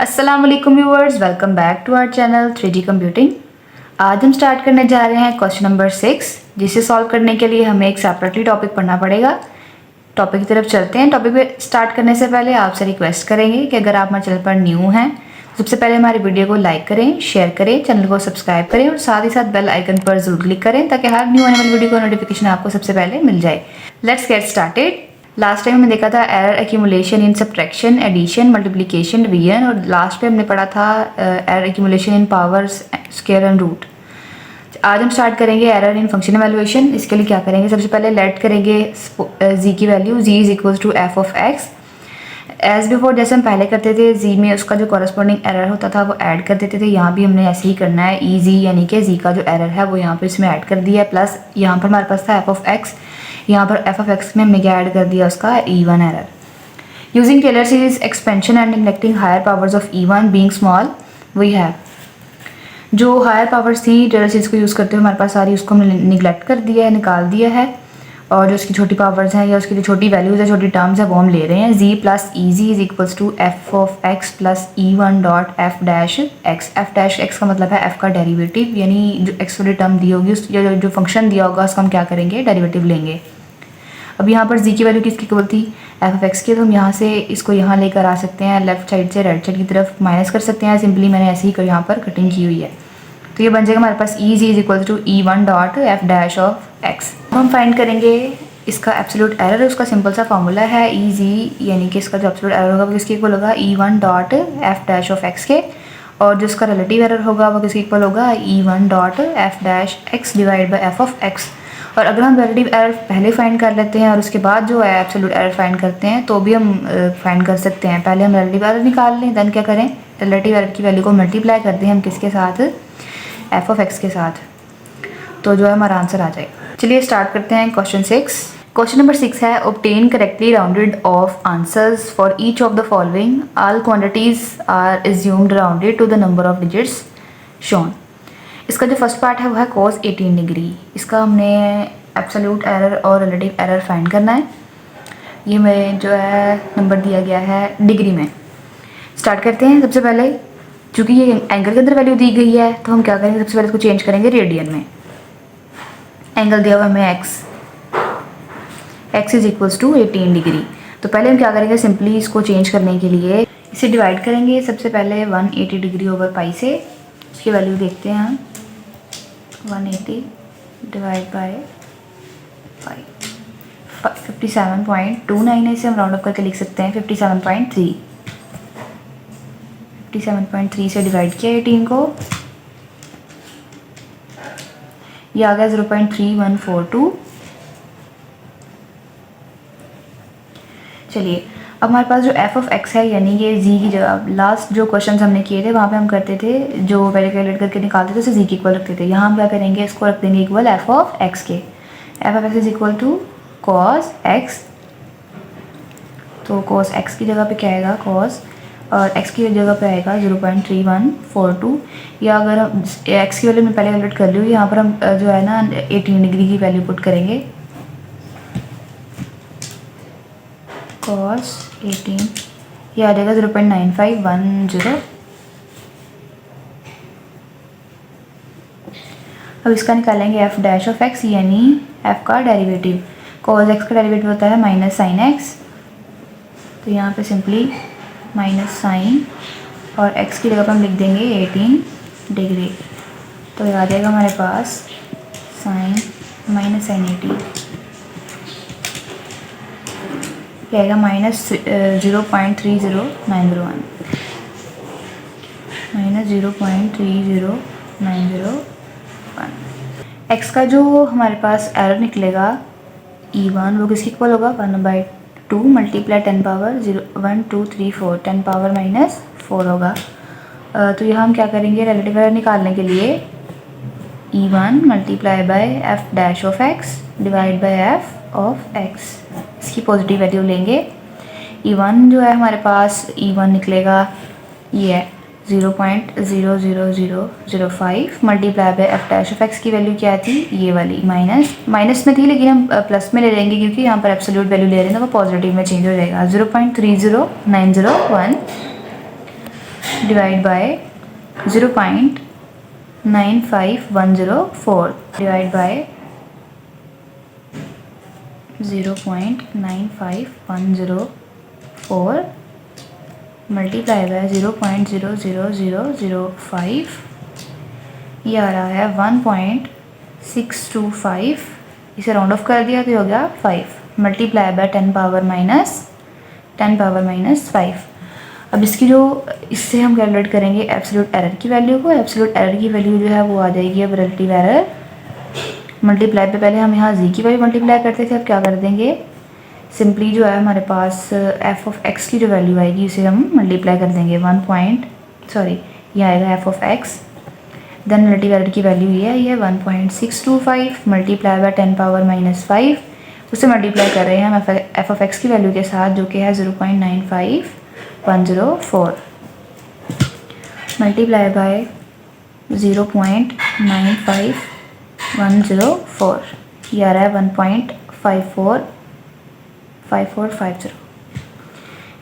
अस्सलाम वालेकुम viewers, welcome back to our channel 3D computing. आज हम स्टार्ट करने जा रहे हैं क्वेश्चन नंबर 6, जिसे सॉल्व करने के लिए हमें एक सेपरेटली टॉपिक पढ़ना पड़ेगा। टॉपिक की तरफ चलते हैं। टॉपिक पे स्टार्ट करने से पहले आपसे रिक्वेस्ट करेंगे कि अगर आप हमारे चैनल पर न्यू हैं तो सबसे पहले हमारी वीडियो को लाइक करें, शेयर करें, चैनल को सब्सक्राइब करें और साथ ही साथ बेल आइकन पर जरूर क्लिक करें ताकि हर न्यू आने वाली वीडियो का नोटिफिकेशन आपको सबसे पहले मिल जाए। Let's get started. Last time हमने देखा था error accumulation in subtraction, addition, multiplication, division और लास्ट पे हमने पढ़ा था error accumulation in powers, square and root. आज हम स्टार्ट करेंगे एरर इन फंक्शन एवेल्युएशन। इसके लिए क्या करेंगे, सबसे पहले लेट करेंगे जी की value, G is equal to F of X. As before, जैसे हम पहले करते थे, जी में उसका जो कॉरस्पॉन्डिंग एरर होता था वो ऐड कर देते थे। यहाँ भी हमने ऐसे ही करना है, ई जी यानी कि जी का जो एरर है वो यहाँ पर इसमें ऐड कर दिया है। प्लस यहाँ पर हमारे पास था एफ ऑफ एक्स, यहाँ पर एफ ऑफ एक्स में हमने क्या ऐड कर दिया, उसका E1 error. Using Taylor series expansion and neglecting higher powers of E1 being small, we have जो हायर पावर्स थी टेलर सीरीज को यूज़ करते हुए हमारे पास सारी उसको हमने निगलेक्ट कर दिया है, निकाल दिया है। और जो उसकी छोटी पावर्स हैं या उसकी जो छोटी वैल्यूज़ है, छोटी टर्म्स है, वो हम ले रहे हैं। G plus e g is equals to F of x plus E1 dot f dash x. F dash x का मतलब है एफ का डेरिवेटिव, यानी जो एक्स वाली टर्म दी होगी, उस जो फंक्शन दिया होगा उसका हम क्या करेंगे, डेरिवेटिव लेंगे। अब यहाँ पर जी की वैल्यू किसकी इक्वल थी, एफ ऑफ एक्स की, तो हम यहाँ से इसको यहाँ लेकर आ सकते हैं, लेफ्ट साइड से राइट साइड की तरफ माइनस कर सकते हैं। सिंपली मैंने ऐसे ही यहाँ पर कटिंग की हुई है, तो ये बन जाएगा हमारे पास e g is equal to E1 dot f dash of x. हम फाइंड करेंगे इसका एब्सोल्यूट एरर। उसका सिंपल सा फार्मूला है ई जी, यानी कि इसका जो एब्सोल्यूट एरर होगा वो किसके इक्वल होगा, E1 dot f dash of X के। और जो उसका रिलेटिव एरर होगा वो किसके इक्वल होगा, E1 dot f dash x divide by F of x. और अगर हम रिलेटिव एरर पहले फाइंड कर लेते हैं और उसके बाद जो है एब्सोल्यूट एरर फाइंड करते हैं तो भी हम फाइंड कर सकते हैं। पहले हम रिलेटिव एरर निकाल लें, देन क्या करें, रिलेटिव एरर की वैल्यू को मल्टीप्लाई कर दें हम किसके साथ, एफ ऑफ एक्स के साथ, तो जो है हमारा आंसर आ जाएगा। चलिए स्टार्ट करते हैं क्वेश्चन 6। क्वेश्चन नंबर 6 है, obtain correctly rounded off answers for each of the following, all quantities are assumed rounded to the number of digits shown. इसका जो फर्स्ट पार्ट है वो है cos 18 डिग्री। इसका हमने एब्सोल्यूट एरर और रिलेटिव एरर फाइंड करना है। ये में जो है नंबर दिया गया है डिग्री में। स्टार्ट करते हैं। सबसे पहले चूँकि ये एंगल के अंदर वैल्यू दी गई है तो हम क्या करेंगे, सबसे पहले इसको चेंज करेंगे रेडियन में। एंगल दिया हुआ हमें X is equals to 18 degree. तो पहले हम क्या करेंगे, सिंपली इसको चेंज करने के लिए इसे डिवाइड करेंगे। सबसे पहले 180 डिग्री ओवर पाई से इसकी वैल्यू देखते हैं हम, 180 डिवाइड बाय 57.29 है। इसे हम राउंड अप करके लिख सकते हैं 57.3। 57.3 से डिवाइड किया 18 को, ये आ गया 0.3142। चलिए अब हमारे पास जो एफ ऑफ एक्स है, यानी ये जी की जगह लास्ट जो क्वेश्चन हमने किए थे वहाँ पे हम करते थे, जो पहले कैलकुलेट करके निकालते थे उसे जी की इक्वल रखते थे। यहाँ हम क्या करेंगे, इसको रख देंगे इक्वल एफ ऑफ एक्स के। F of X is equal to cos X, तो कॉस एक्स की जगह पे क्या आएगा, कॉस, और एक्स की जगह पे आएगा 0.3142। या अगर हम एक्स की वैल्यू में पहले कैलकुलेट कर ली, यहाँ पर हम जो है ना 18 डिग्री की वैल्यू पुट करेंगे, cos 18, ये आ जाएगा 0.9510। अब इसका निकालेंगे एफ डैश ऑफ एक्स, यानी एफ का डेरिवेटिव। cos एक्स का डेरिवेटिव होता है माइनस साइन एक्स, तो यहाँ पे सिंपली माइनस साइन और एक्स की जगह पर हम लिख देंगे 18 डिग्री। तो ये आ जाएगा हमारे पास साइन माइनस साइन 18, ये आएगा माइनस 0.30901, माइनस 0.30901। एक्स का जो हमारे पास एरर निकलेगा E1 वो किसकी इक्वल होगा, 1/2 मल्टीप्लाई 10 पावर 1 2 3 4 10 पावर माइनस 4 होगा। तो यहाँ हम क्या करेंगे, रिलेटिव एरर निकालने के लिए E1 multiply by F dash of x divide by F of x, इसकी पॉजिटिव वैल्यू लेंगे। E1 जो है हमारे पास, E1 निकलेगा ये है 0.00005 multiply by F dash of x की वैल्यू क्या थी, ये वाली माइनस में थी, लेकिन हम प्लस में ले लेंगे क्योंकि यहाँ पर एब्सोल्यूट वैल्यू ले रहे हैं तो वो पॉजिटिव में चेंज हो जाएगा। 0.30901 divide by 0.95104 divide by 0.95104 multiply by 0.00005, ये आ रहा है 1.625, इसे राउंड ऑफ कर दिया तो हो गया 5, मल्टीप्लाई बाय 10 पावर माइनस 5। अब इसकी जो इससे हम कैलकुलेट करेंगे एब्सोल्यूट एरर की वैल्यू को। एब्सोल्यूट एरर की वैल्यू जो है वो आ जाएगी अब रिलेटिव एरर मल्टीप्लाई पे, पहले हम यहाँ जी की वैल्यू मल्टीप्लाई करते थे, अब क्या कर देंगे, सिंपली जो है हमारे पास एफ ऑफ एक्स की जो वैल्यू आएगी उसे हम मल्टीप्लाई कर देंगे ये आएगा F of X, then relative error की वैल्यू ये है 1.625 मल्टीप्लाई बाय 10 पावर माइनस 5, उसे मल्टीप्लाई कर रहे हैं हम एफ ऑफ एक्स की वैल्यू के साथ जो कि है 0.95104 मल्टीप्लाई बाय 0.95104, ये आ रहा है 1.5450,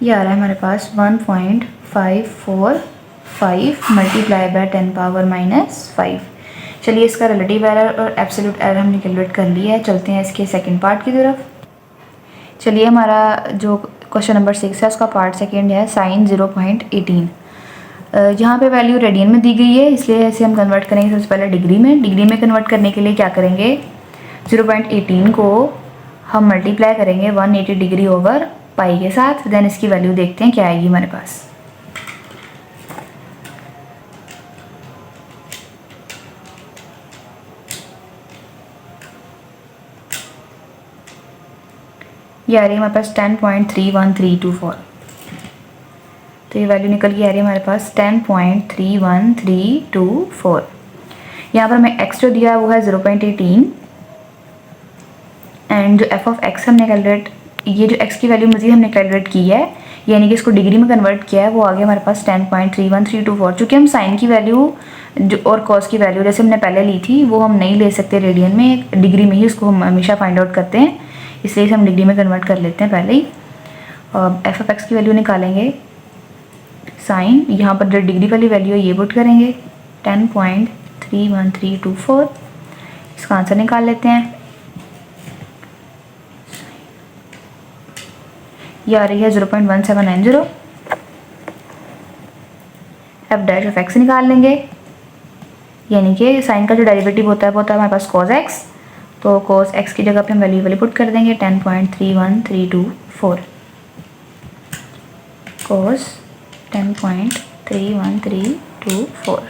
ये आ रहा है हमारे पास 1.545 मल्टीप्लाई बाय 10 पावर माइनस 5। चलिए इसका रिलेटिव एरर और एब्सोल्यूट एरर हमने कैलकुलेट कर लिया है, चलते हैं इसके सेकंड पार्ट की तरफ। चलिए हमारा जो क्वेश्चन नंबर 6 है उसका पार्ट सेकंड है साइन 0.18। यहाँ पे वैल्यू रेडियन में दी गई है, इसलिए ऐसे हम कन्वर्ट करेंगे सबसे पहले डिग्री में कन्वर्ट करने के लिए क्या करेंगे, 0.18 को हम मल्टीप्लाई करेंगे 180 डिग्री ओवर पाई के साथ, देन इसकी वैल्यू देखते हैं क्या आएगी हमारे पास। ये आ रही है हमारे पास 10.31324, तो ये वैल्यू निकल के आ रही है हमारे पास 10.31324। यहाँ पर मैं x जो दिया है वो है 0.18 एंड जो f ऑफ x हमने कैलकुलेट, ये जो x की वैल्यू मज़ीद हमने कैलकुलेट की है यानी कि इसको डिग्री में कन्वर्ट किया है, वो आ गया हमारे पास 10.31324। चूँकि हम साइन की वैल्यू जो और कॉस की वैल्यू जैसे हमने पहले ली थी वो हम नहीं ले सकते रेडियन में, डिग्री में ही उसको हम हमेशा फाइंड आउट करते हैं, इसलिए हम डिग्री में कन्वर्ट कर लेते हैं पहले ही। और एफ ऑफ एक्स की वैल्यू निकालेंगे, साइन यहाँ पर जो डिग्री वाली वैल्यू है ये पुट करेंगे 10.31324, इसका आंसर निकाल लेते हैं। ये आ रही है 0.1790। एफ डैश ऑफ एक्स निकाल लेंगे, यानी कि साइन का जो डेरिवेटिव होता है वो होता है हमारे पास कॉस एक्स, तो कॉस एक्स की जगह पे हम वैल्यू पुट कर देंगे 10.31324, कॉस 10.31324,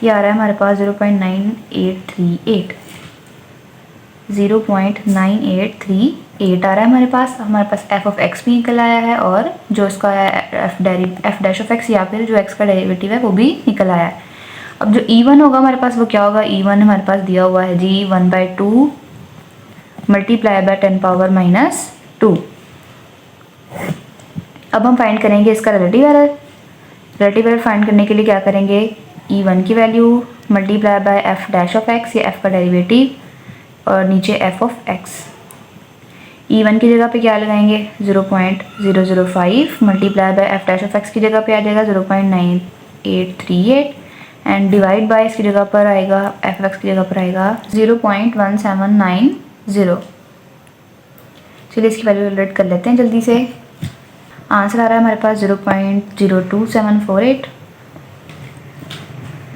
ये आ रहा है हमारे पास 0.9838 आ रहा है हमारे पास एफ ऑफ एक्स भी निकल आया है और जो इसका एफ डैश ऑफ एक्स या फिर जो एक्स का डेरिवेटिव है वो भी निकल आया है। अब जो E1 होगा हमारे पास वो क्या होगा, E1 हमारे पास दिया हुआ है जी 1/2 मल्टीप्लाई बाय 10 पावर माइनस 2। अब हम फाइंड करेंगे इसका रिलेटिव एरर फाइंड करने के लिए क्या करेंगे, E1 की value multiply by F dash of x, या एफ का डेरिवेटिव और नीचे एफ ऑफ एक्स। E1 की जगह पे क्या लगाएंगे 0.005 multiply by F dash of x की जगह पे आ जाएगा 0.9838 एंड डिवाइड बाय इसकी जगह पर आएगा एफ एक्स की जगह पर आएगा 0.1790। चलिए इसकी वैल्यू कैलकुलेट कर लेते हैं जल्दी से। आंसर आ रहा है हमारे पास 0.02748,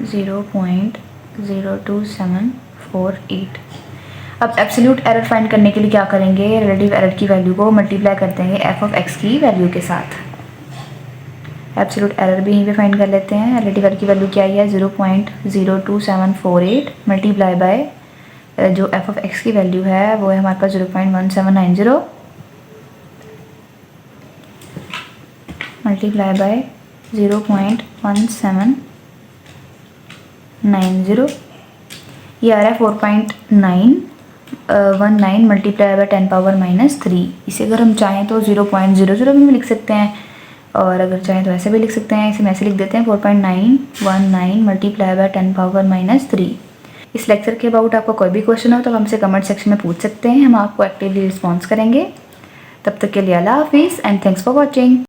0.02748। अब एब्सोल्यूट एरर फाइंड करने के लिए क्या करेंगे, रिलेटिव एरर की वैल्यू को मल्टीप्लाई कर देंगे एफ ऑफ एक्स की वैल्यू के साथ। एब्सोल्यूट एरर भी यहीं पे फाइंड कर लेते हैं। रिलेटिव एरर की वैल्यू क्या है 0.02748 मल्टीप्लाई बाय जो एफ ऑफ एक्स की वैल्यू है वो है हमारे पास 0.1790 मल्टीप्लाई बाय 0.1790, ये आ रहा है 4.919 मल्टीप्लाई बाय 10 पावर माइनस 3। इसे अगर हम चाहें तो 0.00 भी लिख सकते हैं और अगर चाहें तो ऐसे भी लिख सकते हैं। इसे हम ऐसे लिख देते हैं 4.919 मल्टीप्लाई बाय 10 पावर माइनस 3। इस लेक्चर के अबाउट आपका कोई भी क्वेश्चन हो तो हमसे कमेंट सेक्शन में पूछ सकते हैं, हम आपको एक्टिवली रिस्पॉन्स करेंगे। तब तक के लिए अल्लाह हाफिज़ एंड थैंक्स फॉर वॉचिंग।